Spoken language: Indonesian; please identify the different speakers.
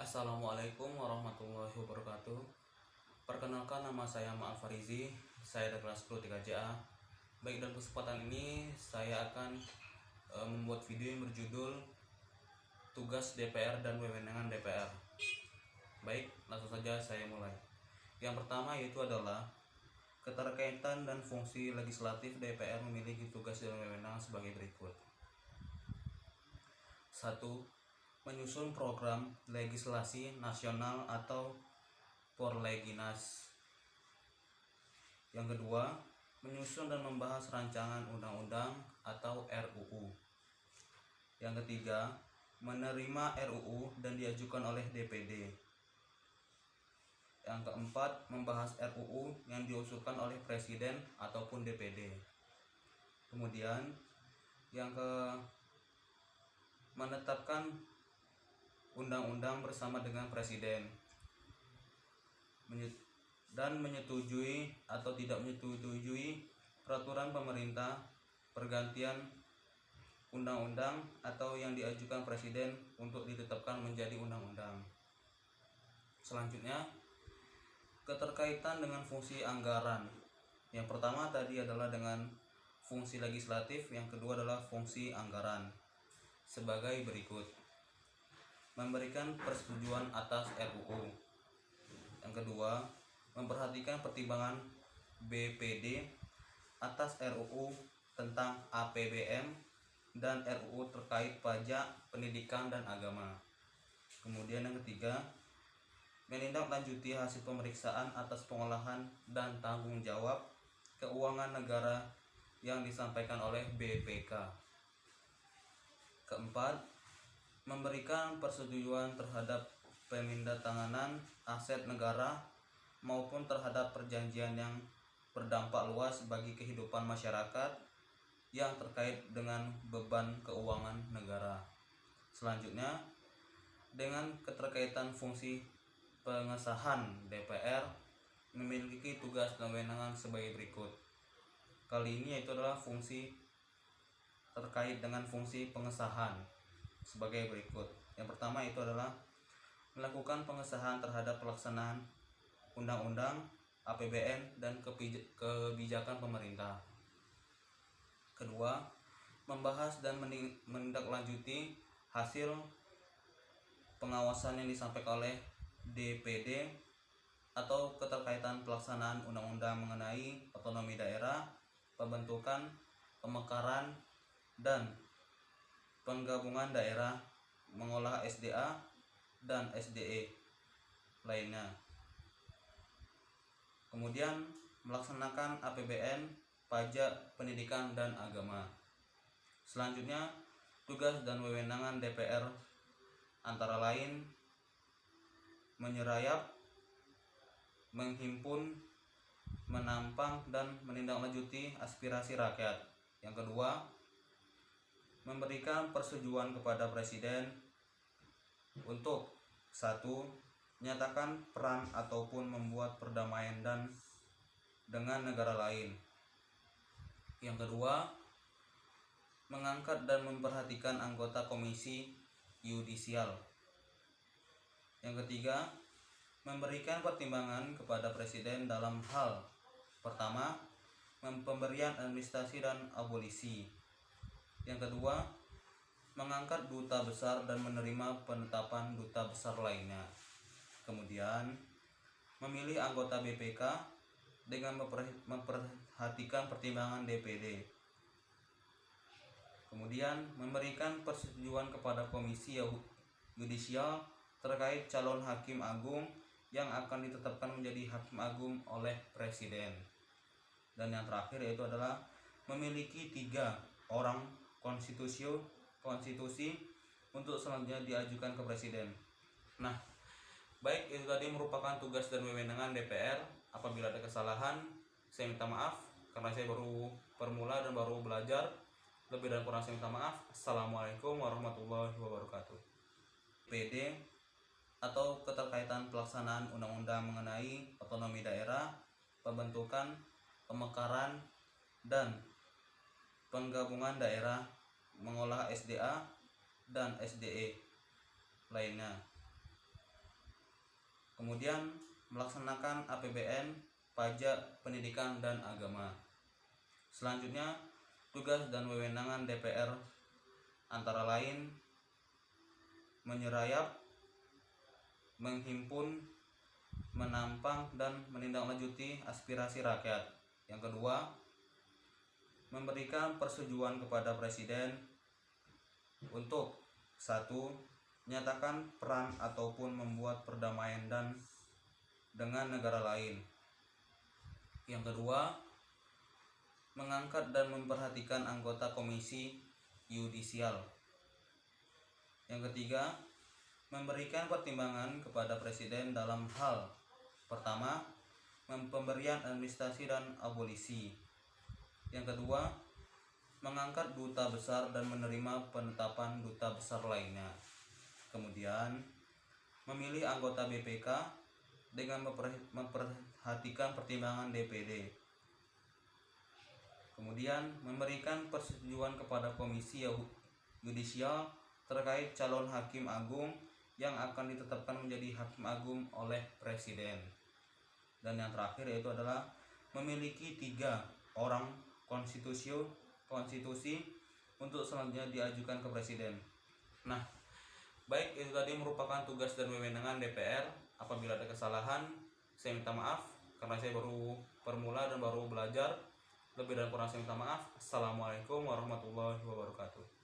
Speaker 1: Assalamualaikum warahmatullahi wabarakatuh. Perkenalkan, nama saya Ma'al Farizi. Saya dari kelas 10 3JA. Baik, dalam kesempatan ini saya akan membuat video yang berjudul Tugas DPR dan Wewenang DPR. Baik, langsung saja saya mulai. Yang pertama yaitu adalah keterkaitan dan fungsi legislatif DPR memiliki tugas dan wewenang sebagai berikut. 1. Menyusun program legislasi nasional atau Porleginas. Yang kedua, menyusun dan membahas rancangan undang-undang atau RUU. Yang ketiga, menerima RUU dan diajukan oleh DPD. Yang keempat, membahas RUU yang diusulkan oleh Presiden ataupun DPD. Kemudian yang menetapkan undang-undang bersama dengan Presiden dan menyetujui atau tidak menyetujui peraturan pemerintah pergantian undang-undang atau yang diajukan Presiden untuk ditetapkan menjadi undang-undang. Selanjutnya, keterkaitan dengan fungsi anggaran. Yang pertama tadi adalah dengan fungsi legislatif, yang kedua adalah fungsi anggaran sebagai berikut. Memberikan persetujuan atas RUU. Yang kedua, memperhatikan pertimbangan BPD atas RUU tentang APBN dan RUU terkait pajak, pendidikan, dan agama. Kemudian yang ketiga, menindaklanjuti hasil pemeriksaan atas pengolahan dan tanggung jawab keuangan negara yang disampaikan oleh BPK. Keempat, memberikan persetujuan terhadap pemindahantanganan aset negara maupun terhadap perjanjian yang berdampak luas bagi kehidupan masyarakat yang terkait dengan beban keuangan negara. Selanjutnya, dengan keterkaitan fungsi pengesahan, DPR memiliki tugas dan wewenang sebagai berikut. Kali ini yaitu adalah fungsi terkait dengan fungsi pengesahan sebagai berikut. Yang pertama itu adalah melakukan pengesahan terhadap pelaksanaan undang-undang, APBN, dan kebijakan pemerintah. Kedua, membahas dan menindaklanjuti hasil pengawasan yang disampaikan oleh DPD atau keterkaitan pelaksanaan undang-undang mengenai otonomi daerah, pembentukan, pemekaran, dan penggabungan daerah, mengolah SDA dan SDE lainnya. Kemudian melaksanakan APBN, pajak, pendidikan, dan agama. Selanjutnya, tugas dan wewenang DPR antara lain menyerayap, menghimpun, menampang, dan menindaklanjuti aspirasi rakyat. Yang kedua, memberikan persetujuan kepada Presiden untuk 1. Menyatakan peran ataupun membuat perdamaian dan dengan negara lain. Yang kedua, mengangkat dan memperhatikan anggota komisi yudisial. Yang ketiga, memberikan pertimbangan kepada Presiden dalam hal pertama, pemberian administrasi dan abolisi. Yang kedua, mengangkat duta besar dan menerima penetapan duta besar lainnya. Kemudian, memilih anggota BPK dengan memperhatikan pertimbangan DPD. Kemudian, memberikan persetujuan kepada komisi yudisial terkait calon hakim agung yang akan ditetapkan menjadi hakim agung oleh Presiden. Dan yang terakhir yaitu adalah memiliki 3 orang konstitusi untuk selanjutnya diajukan ke Presiden. Nah, baik, itu tadi merupakan tugas dan wewenang DPR. Apabila ada kesalahan, saya minta maaf karena saya baru permula dan baru belajar. Lebih dan kurang saya minta maaf. Assalamualaikum warahmatullahi wabarakatuh. PD atau keterkaitan pelaksanaan undang-undang mengenai otonomi daerah, pembentukan, pemekaran, dan penggabungan daerah, mengolah SDA dan SDE lainnya. Kemudian melaksanakan APBN, pajak, pendidikan, dan agama. Selanjutnya, tugas dan wewenangan DPR antara lain menyerayap, menghimpun, menampang, dan menindaklanjuti aspirasi rakyat. Yang kedua, memberikan persetujuan kepada Presiden untuk 1. Menyatakan peran ataupun membuat perdamaian dan dengan negara lain. Yang kedua, mengangkat dan memperhatikan anggota komisi yudisial. Yang ketiga, memberikan pertimbangan kepada Presiden dalam hal pertama, pemberian administrasi dan abolisi. Yang kedua, mengangkat duta besar dan menerima penetapan duta besar lainnya. Kemudian, memilih anggota BPK dengan memperhatikan pertimbangan DPD. Kemudian, memberikan persetujuan kepada komisi yudisial terkait calon hakim agung yang akan ditetapkan menjadi hakim agung oleh Presiden. Dan yang terakhir yaitu adalah memiliki 3 orang konstitusi untuk selanjutnya diajukan ke Presiden. Nah, baik, itu tadi merupakan tugas dan wewenangan DPR. Apabila ada kesalahan, saya minta maaf karena saya baru permula dan baru belajar. Lebih dan kurang saya minta maaf. Assalamualaikum warahmatullahi wabarakatuh.